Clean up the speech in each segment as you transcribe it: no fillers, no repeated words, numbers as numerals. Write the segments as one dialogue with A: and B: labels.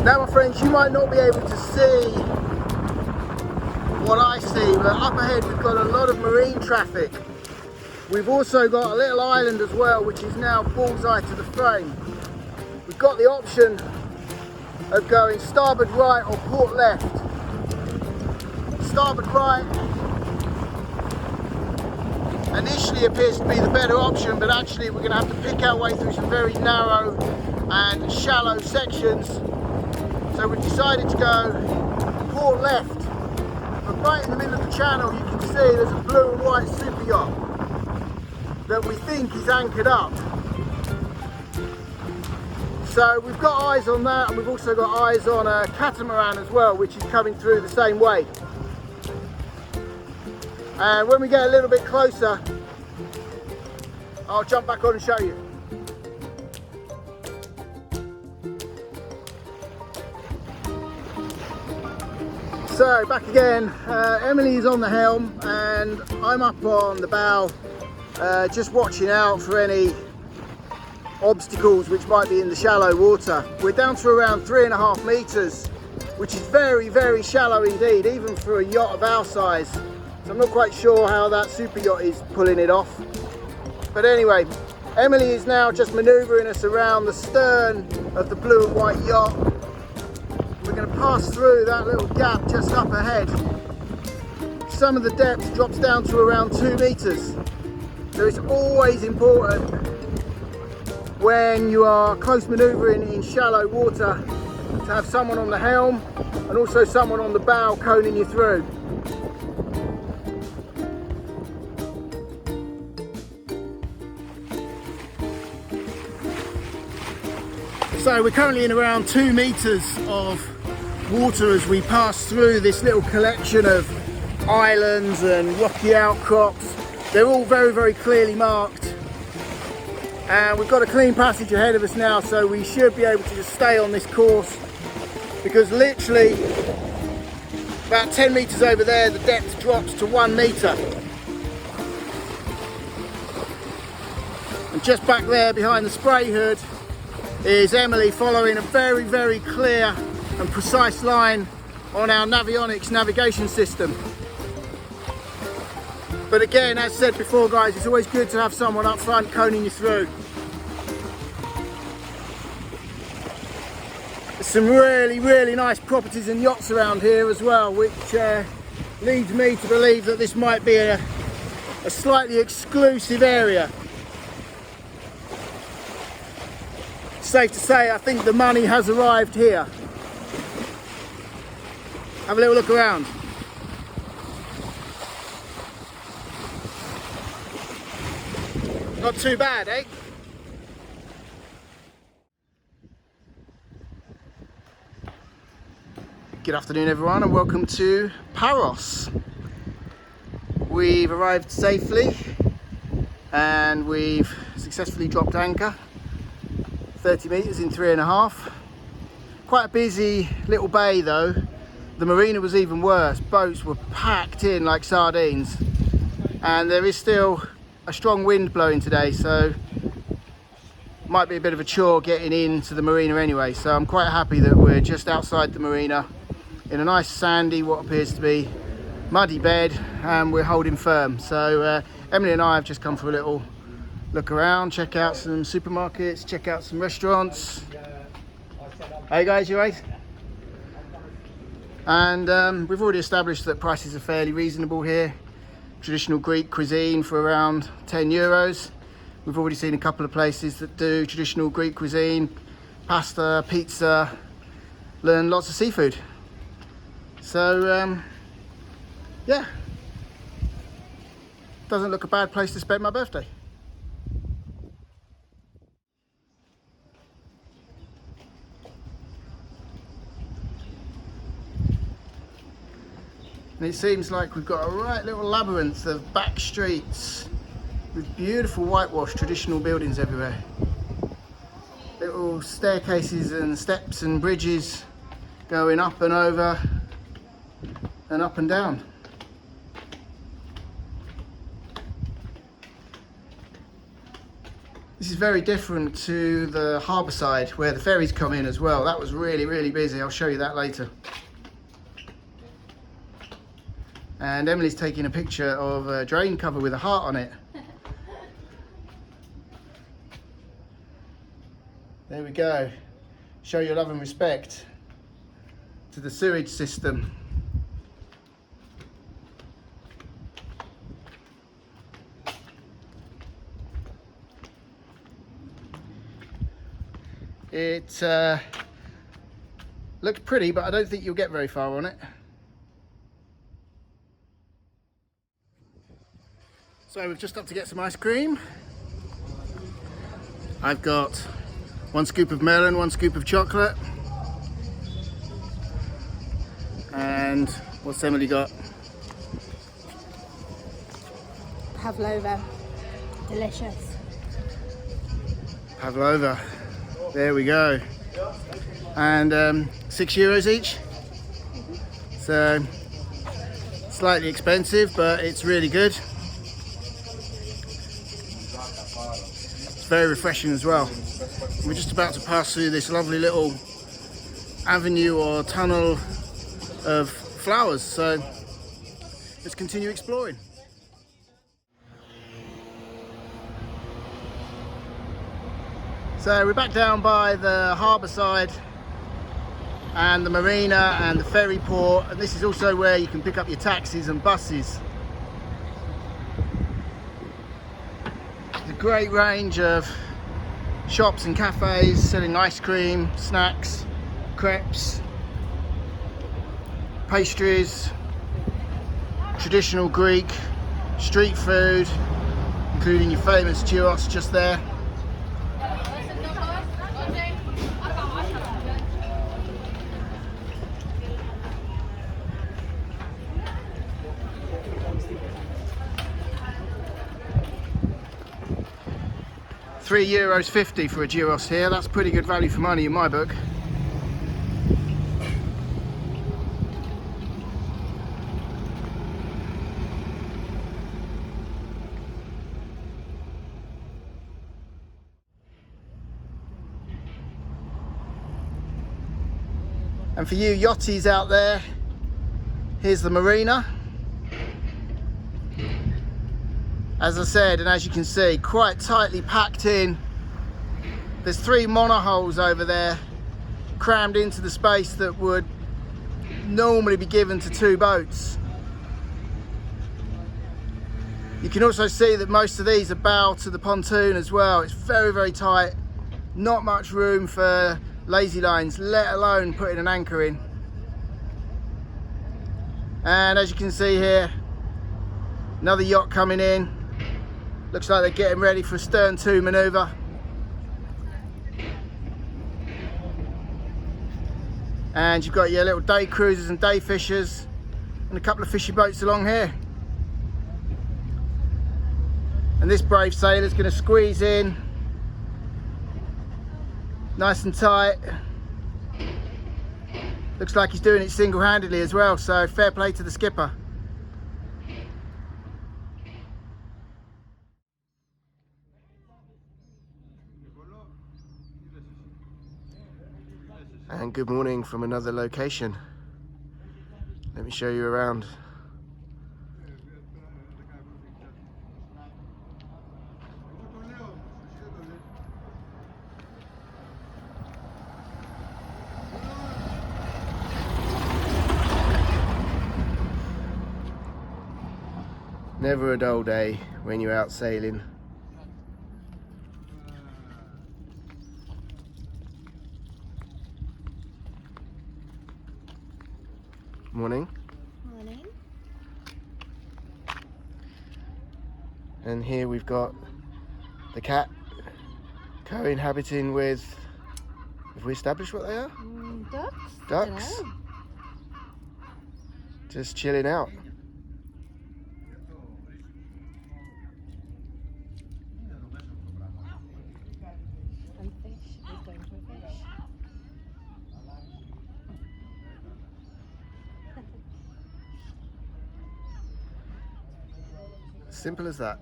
A: Now my friends, you might not be able to see what I see, but up ahead we've got a lot of marine traffic. We've also got a little island as well, which is now bullseye to the frame. We've got the option of going starboard right or port left. Starboard right initially appears to be the better option, but actually we're going to have to pick our way through some very narrow and shallow sections. So we decided to go port left. But right in the middle of the channel you can see there's a blue and white super yacht that we think is anchored up. So we've got eyes on that, and we've also got eyes on a catamaran as well, which is coming through the same way. And when we get a little bit closer, I'll jump back on and show you. So back again, Emily is on the helm and I'm up on the bow, just watching out for any obstacles which might be in the shallow water. We're down to around 3.5 meters, which is very, very shallow indeed, even for a yacht of our size. So I'm not quite sure how that super yacht is pulling it off. But anyway, Emily is now just maneuvering us around the stern of the blue and white yacht. We're going to pass through that little gap just up ahead. Some of the depth drops down to around 2 meters. So it's always important when you are close maneuvering in shallow water to have someone on the helm and also someone on the bow coning you through. So we're currently in around 2 meters of water as we pass through this little collection of islands and rocky outcrops. They're all very, very clearly marked. And we've got a clean passage ahead of us now, so we should be able to just stay on this course, because literally about 10 meters over there the depth drops to 1 meter. And just back there behind the spray hood is Emily following a very, very clear and precise line on our Navionics navigation system. But again, as said before guys, it's always good to have someone up front coning you through. There's some really, really nice properties and yachts around here as well, which leads me to believe that this might be a slightly exclusive area. Safe to say, I think the money has arrived here. Have a little look around. Not too bad, eh? Good afternoon everyone and welcome to Paros. We've arrived safely and we've successfully dropped anchor. 30 meters in 3.5. Quite a busy little bay though. The marina was even worse. Boats were packed in like sardines, and there is still a strong wind blowing today, so might be a bit of a chore getting into the marina anyway. So I'm quite happy that we're just outside the marina in a nice sandy, what appears to be muddy bed, and we're holding firm. So Emily and I have just come for a little look around, check out some supermarkets, check out some restaurants. Hey guys, you right? And we've already established that prices are fairly reasonable here. Traditional Greek cuisine for around 10 euros. We've already seen a couple of places that do traditional Greek cuisine, pasta, pizza, and lots of seafood. So yeah, doesn't look a bad place to spend my birthday. And it seems like we've got a right little labyrinth of back streets with beautiful whitewashed traditional buildings everywhere. Little staircases and steps and bridges going up and over and up and down. This is very different to the harbour side where the ferries come in as well. That was really, really busy. I'll show you that later. And Emily's taking a picture of a drain cover with a heart on it. There we go. Show your love and respect to the sewage system. It looks pretty, but I don't think you'll get very far on it. So we've just stopped to get some ice cream. I've got 1 scoop of melon, 1 scoop of chocolate. And what's Emily got?
B: Pavlova. Delicious.
A: Pavlova. There we go. And €6 each. So slightly expensive, but it's really good. It's very refreshing as well. We're just about to pass through this lovely little avenue or tunnel of flowers, so let's continue exploring. So we're back down by the harbour side and the marina and the ferry port, and this is also where you can pick up your taxis and buses. There's a great range of shops and cafes selling ice cream, snacks, crepes, pastries, traditional Greek, street food, including your famous gyros just there. €3.50 for a gyros here. That's pretty good value for money in my book. And for you yachties out there, here's the marina. As I said, and as you can see, quite tightly packed in. There's 3 monohulls over there, crammed into the space that would normally be given to 2 boats. You can also see that most of these are bow to the pontoon as well. It's very, very tight. Not much room for lazy lines, let alone putting an anchor in. And as you can see here, another yacht coming in. Looks like they're getting ready for a stern to manoeuvre. And you've got your little day cruisers and day fishers and a couple of fishy boats along here. And this brave sailor's going to squeeze in nice and tight. Looks like he's doing it single-handedly as well, so fair play to the skipper. And good morning from another location. Let me show you around. Never a dull day when you're out sailing. Morning.
B: Morning.
A: And here we've got the cat co-inhabiting with, have we established what they are?
B: Ducks?
A: Ducks.
B: Dunno.
A: Just chilling out.
B: And fish. He's going for a fish.
A: Simple as that.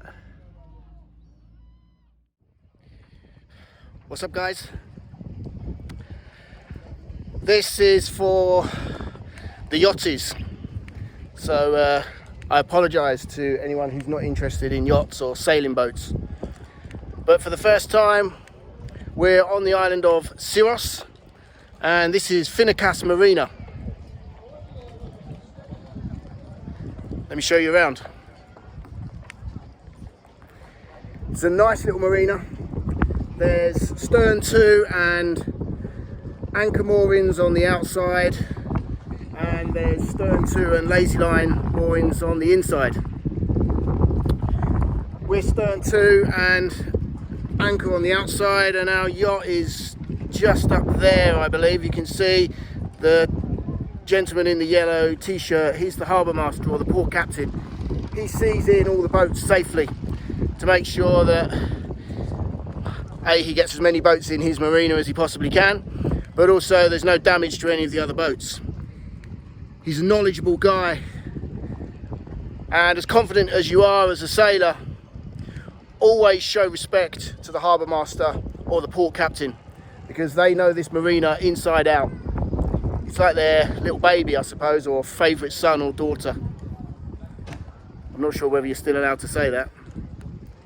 A: What's up, guys? This is for the yachties. So I apologise to anyone who's not interested in yachts or sailing boats. But for the first time, we're on the island of Milos, and this is Cycladic Marina. Let me show you around. It's a nice little marina. There's stern to and anchor moorings on the outside, and there's stern to and lazy line moorings on the inside. We're stern to and anchor on the outside, and our yacht is just up there, I believe. You can see the gentleman in the yellow t-shirt. He's the harbour master, or the port captain. He sees in all the boats safely to make sure that he gets as many boats in his marina as he possibly can, but also there's no damage to any of the other boats. He's a knowledgeable guy, and as confident as you are as a sailor, always show respect to the harbour master or the port captain, because they know this marina inside out. It's like their little baby, I suppose, or favourite son or daughter. I'm not sure whether you're still allowed to say that.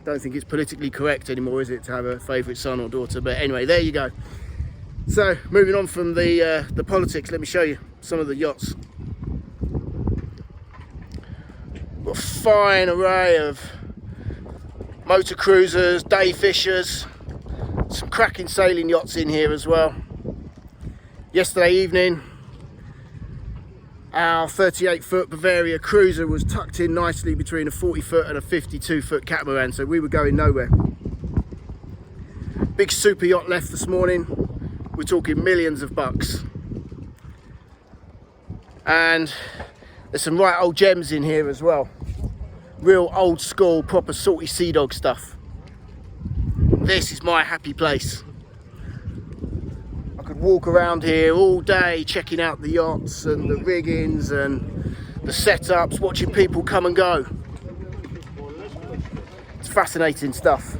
A: Don't think it's politically correct anymore, is it, to have a favourite son or daughter? But anyway, there you go. So, moving on from the politics, let me show you some of the yachts. Got a fine array of motor cruisers, day fishers, some cracking sailing yachts in here as well. Yesterday evening, our 38-foot Bavaria cruiser was tucked in nicely between a 40-foot and a 52-foot catamaran, so we were going nowhere. Big super yacht left this morning. We're talking millions of bucks. And there's some right old gems in here as well. Real old school, proper salty sea dog stuff. This is my happy place. I could walk around here all day checking out the yachts and the riggings and the setups, watching people come and go. It's fascinating stuff.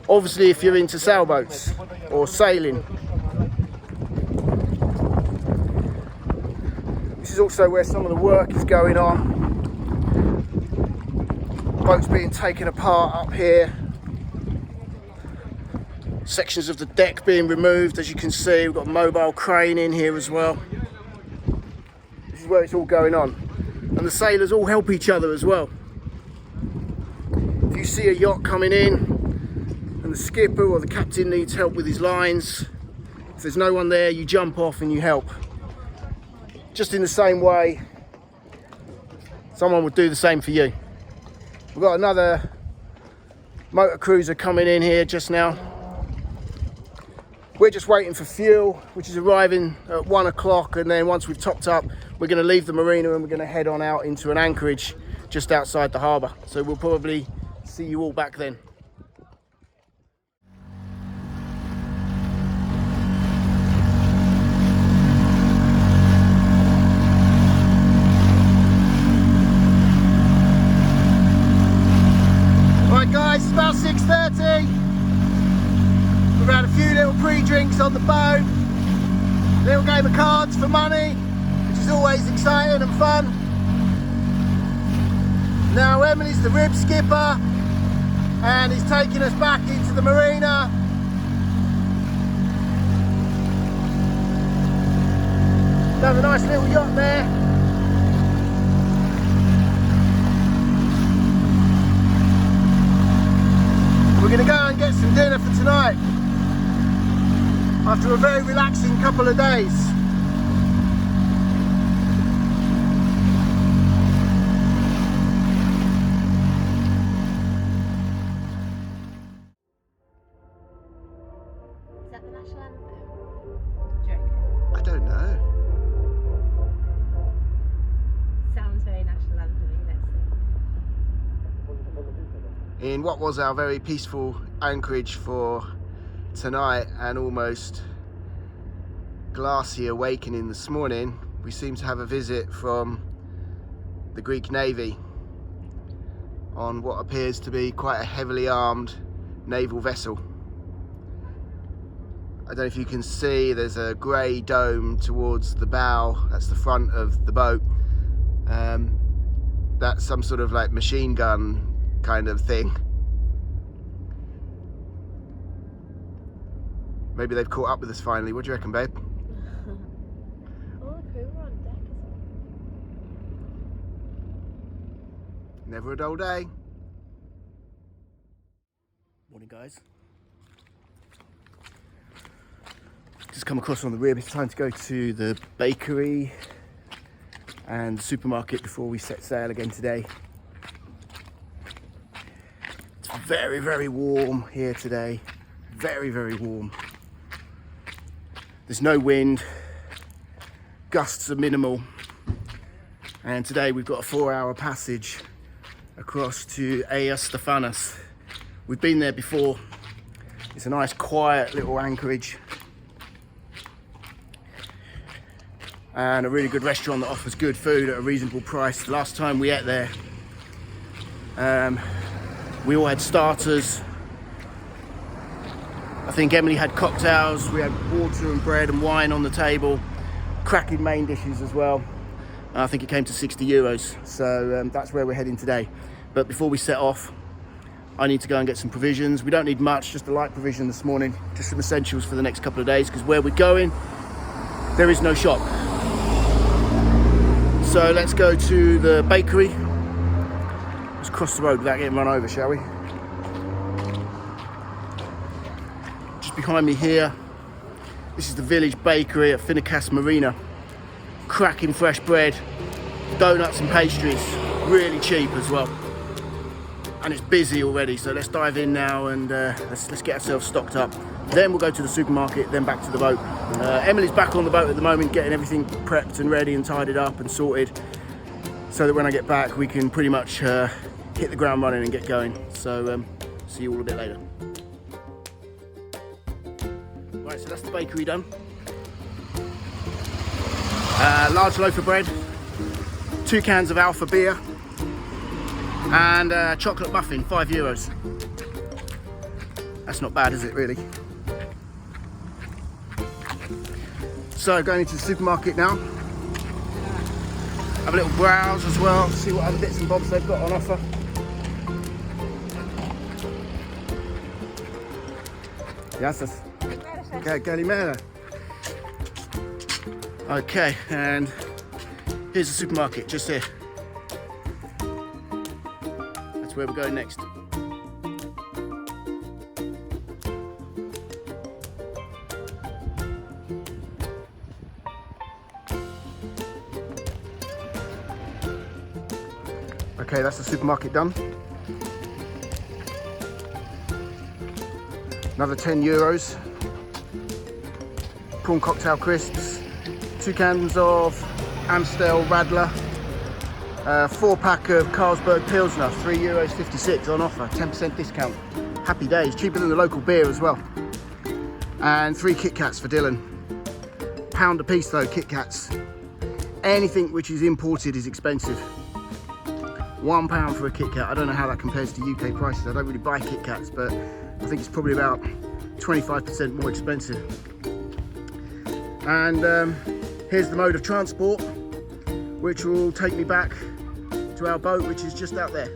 A: Obviously, if you're into sailboats or sailing. This is also where some of the work is going on. Boats being taken apart up here. Sections of the deck being removed, as you can see. We've got a mobile crane in here as well. This is where it's all going on. And the sailors all help each other as well. If you see a yacht coming in and the skipper or the captain needs help with his lines, if there's no one there, you jump off and you help. Just in the same way, someone would do the same for you. We've got another motor cruiser coming in here just now. We're just waiting for fuel, which is arriving at 1 o'clock, and then once we've topped up, we're going to leave the marina and we're going to head on out into an anchorage just outside the harbour. So we'll probably see you all back then. Right guys, it's about 6:30. We've had a few little pre-drinks on the boat, little game of cards for money, which is always exciting and fun. Now Emily's the rib skipper, and he's taking us back into the marina. Have a nice little yacht there. We're going to go and get some dinner for tonight, after a very relaxing couple of days.
B: Is that the national anthem? Do you reckon?
A: I don't know.
B: Sounds very national anthem-y, let's see.
A: In what was our very peaceful anchorage for tonight and almost glassy awakening this morning, we seem to have a visit from the Greek Navy on what appears to be quite a heavily armed naval vessel. I don't know if you can see, there's a grey dome towards the bow. That's the front of the boat. That's some sort of like machine gun kind of thing. Maybe they've caught up with us finally. What do you reckon, babe?
B: All the crew were on deck as well.
A: Never a dull day. Morning, guys. Just come across on the rib. It's time to go to the bakery and the supermarket before we set sail again today. It's very, very warm here today. Very, very warm. There's no wind. Gusts are minimal. And today we've got a 4-hour passage across to Stefanas. We've been there before. It's a nice quiet little anchorage and a really good restaurant that offers good food at a reasonable price. The last time we ate there, we all had starters. I think Emily had cocktails. We had water and bread and wine on the table, cracking main dishes as well. I think it came to €60, so that's where we're heading today. But before we set off, I need to go and get some provisions. We don't need much, just a light provision this morning, just some essentials for the next couple of days, because where we're going, there is no shop. So let's go to the bakery. Let's cross the road without getting run over, shall we? Just behind me here, this is the village bakery at Videography Marina. Cracking fresh bread, donuts and pastries, really cheap as well. And it's busy already, so let's dive in now and let's get ourselves stocked up. Then we'll go to the supermarket, then back to the boat. Emily's back on the boat at the moment, getting everything prepped and ready and tidied up and sorted, so that when I get back we can pretty much hit the ground running and get going. So see you all a bit later. Right, so that's the bakery done. Large loaf of bread, 2 cans of Alpha beer, and a chocolate muffin, €5. That's not bad, is it, really? So going into the supermarket now. Have a little browse as well, see what other bits and bobs they've got on offer. Gracias. Okay, Calimera. Okay, and here's the supermarket, just here. That's where we're going next. Okay, that's the supermarket done. Another €10. Prawn cocktail crisps, 2 cans of Amstel Radler, 4-pack of Carlsberg Pilsner, €3.56 on offer, 10% discount. Happy days, cheaper than the local beer as well. And 3 Kit Kats for Dylan. £1 a piece though, Kit Kats. Anything which is imported is expensive. £1 for a Kit Kat. I don't know how that compares to UK prices. I don't really buy Kit Kats, but I think it's probably about 25% more expensive. And here's the mode of transport, which will take me back to our boat, which is just out there.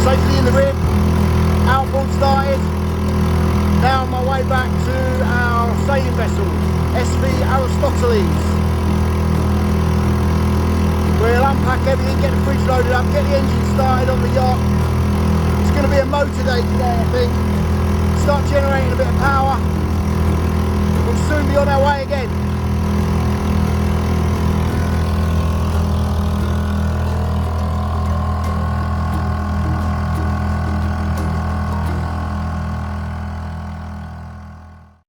A: Safely in the rib, outboard started. Now on my way back to our sailing vessel, SV Aristoteles. We'll unpack everything, get the fridge loaded up, get the engine started on the yacht. It's going to be a motor day today, I think. Start generating a bit of power. We'll soon be on our way again.